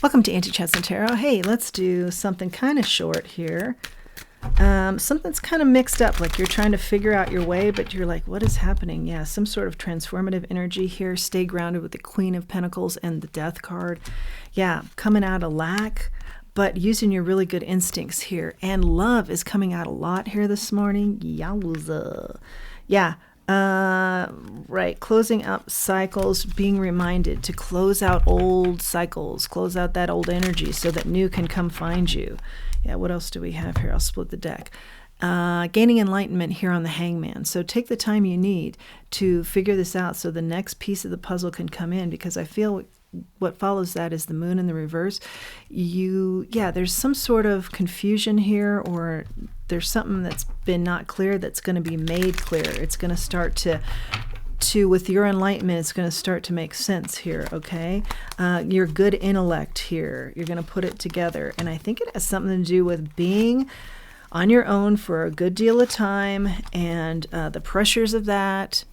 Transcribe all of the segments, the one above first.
Welcome to Auntie Chats and Tarot. Hey, let's do something kind of short here. Something's kind of mixed up, like you're trying to figure out your way, but you're like, what is happening? Yeah, some sort of transformative energy here. Stay grounded with the Queen of Pentacles and the Death card. Yeah, coming out of lack, but using your really good instincts here. And love is coming out a lot here this morning. Yowza. Yeah. Right. Closing up cycles, being reminded to close out old cycles, close out that old energy so that new can come find you. Yeah. What else do we have here? I'll split the deck. Gaining enlightenment here on the Hangman. So take the time you need to figure this out so the next piece of the puzzle can come in, because I feel what follows that is the Moon in the reverse. There's some sort of confusion here, or there's something that's been not clear that's going to be made clear. It's going to start to with your enlightenment, it's going to start to make sense here, okay? Your good intellect here, you're going to put it together. And I think it has something to do with being on your own for a good deal of time and the pressures of that.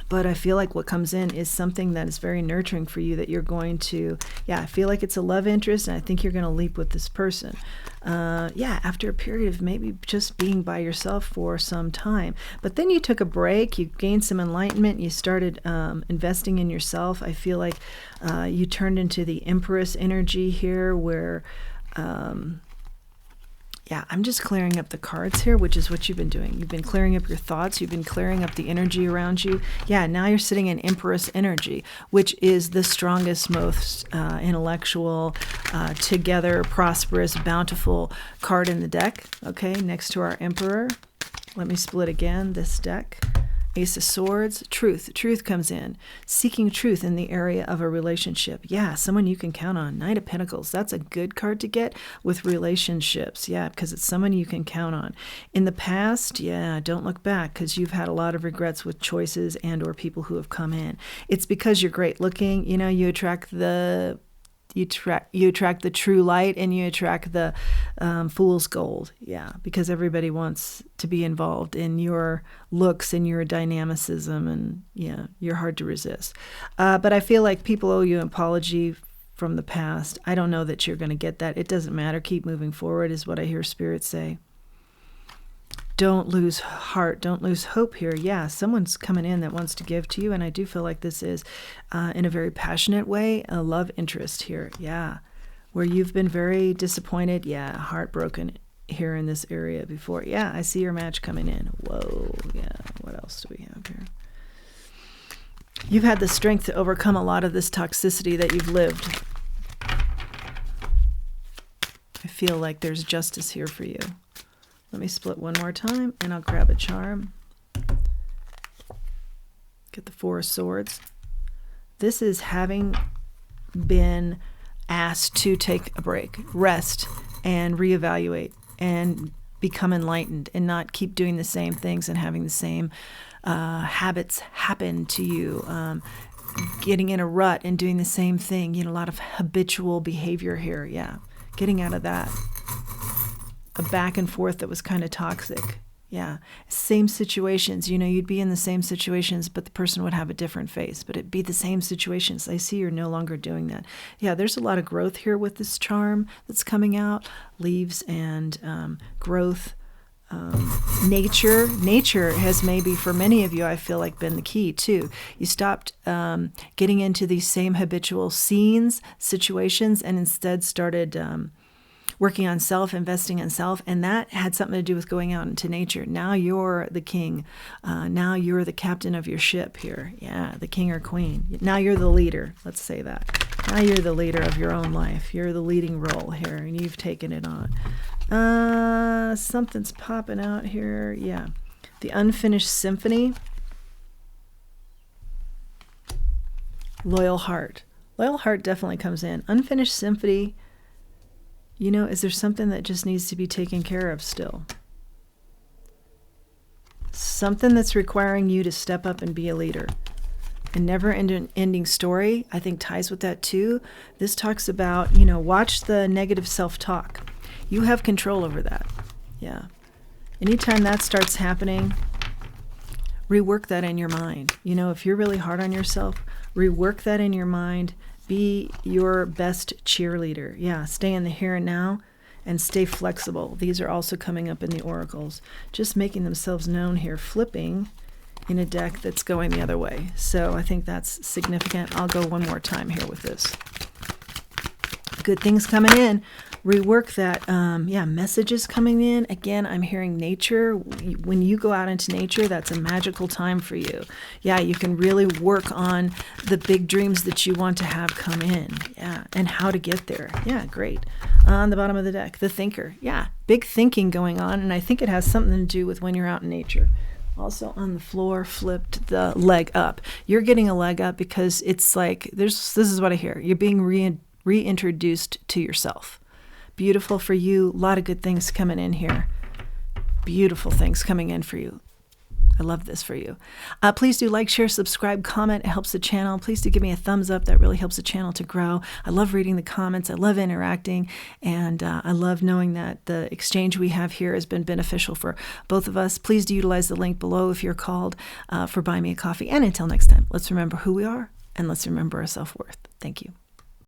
But I feel like what comes in is something that is very nurturing for you that you're going to, I feel like it's a love interest, and I think you're going to leap with this person. After a period of maybe just being by yourself for some time. But then you took a break, you gained some enlightenment, you started investing in yourself. I feel like you turned into the Empress energy here where... I'm just clearing up the cards here, which is what you've been doing. You've been clearing up your thoughts. You've been clearing up the energy around you. Yeah, now you're sitting in Empress energy, which is the strongest, most intellectual, together, prosperous, bountiful card in the deck. Okay, next to our Emperor. Let me split again this deck. Ace of Swords, truth. Truth comes in. Seeking truth in the area of a relationship. Yeah, someone you can count on. Knight of Pentacles. That's a good card to get with relationships. Yeah, because it's someone you can count on. In the past, don't look back, because you've had a lot of regrets with choices and or people who have come in. It's because you're great looking. You attract the... You attract the true light, and you attract the fool's gold. Yeah, because everybody wants to be involved in your looks and your dynamicism, and you're hard to resist. But I feel like people owe you an apology from the past. I don't know that you're going to get that. It doesn't matter. Keep moving forward is what I hear Spirit say. Don't lose heart. Don't lose hope here. Yeah, someone's coming in that wants to give to you, and I do feel like this is, in a very passionate way, a love interest here. Yeah, where you've been very disappointed. Yeah, heartbroken here in this area before. Yeah, I see your match coming in. Whoa, yeah. What else do we have here? You've had the strength to overcome a lot of this toxicity that you've lived. I feel like there's justice here for you. Let me split one more time, and I'll grab a charm. Get the Four of Swords. This is having been asked to take a break, rest, and reevaluate, and become enlightened, and not keep doing the same things and having the same habits happen to you. Getting in a rut and doing the same thing. A lot of habitual behavior here. Yeah, getting out of that. A back and forth that was kind of toxic. Yeah. Same situations. You'd be in the same situations, but the person would have a different face. But it'd be the same situations. I see you're no longer doing that. Yeah, there's a lot of growth here with this charm that's coming out. Leaves and growth. Nature. Nature has maybe, for many of you, I feel like been the key too. You stopped getting into these same habitual scenes, situations, and instead started... working on self, investing in self, and that had something to do with going out into nature. Now you're the king. Now you're the captain of your ship here. Yeah, the king or queen. Now you're the leader. Let's say that. Now you're the leader of your own life. You're the leading role here, and you've taken it on. Something's popping out here. Yeah, the unfinished symphony. Loyal heart. Loyal heart definitely comes in. Unfinished symphony. Is there something that just needs to be taken care of still? Something that's requiring you to step up and be a leader. A never-ending story, I think, ties with that too. This talks about, watch the negative self-talk. You have control over that. Yeah. Anytime that starts happening, rework that in your mind. If you're really hard on yourself, rework that in your mind Be your best cheerleader. Yeah, stay in the here and now and stay flexible. These are also coming up in the oracles, just making themselves known here, flipping in a deck that's going the other way. So I think that's significant. I'll go one more time here with this. Good things coming in. Rework that. Messages coming in. Again, I'm hearing nature. When you go out into nature, that's a magical time for you. Yeah, you can really work on the big dreams that you want to have come in. Yeah, and how to get there. Yeah, great. On the bottom of the deck, the thinker. Yeah, big thinking going on, and I think it has something to do with when you're out in nature. Also on the floor, flipped the leg up. You're getting a leg up because it's like, this is what I hear. You're being reintroduced to yourself. Beautiful for you. A lot of good things coming in here. Beautiful things coming in for you. I love this for you. Please do like, share, subscribe, comment. It helps the channel. Please do give me a thumbs up. That really helps the channel to grow. I love reading the comments. I love interacting. And I love knowing that the exchange we have here has been beneficial for both of us. Please do utilize the link below if you're called for Buy Me a Coffee. And until next time, let's remember who we are and let's remember our self-worth. Thank you.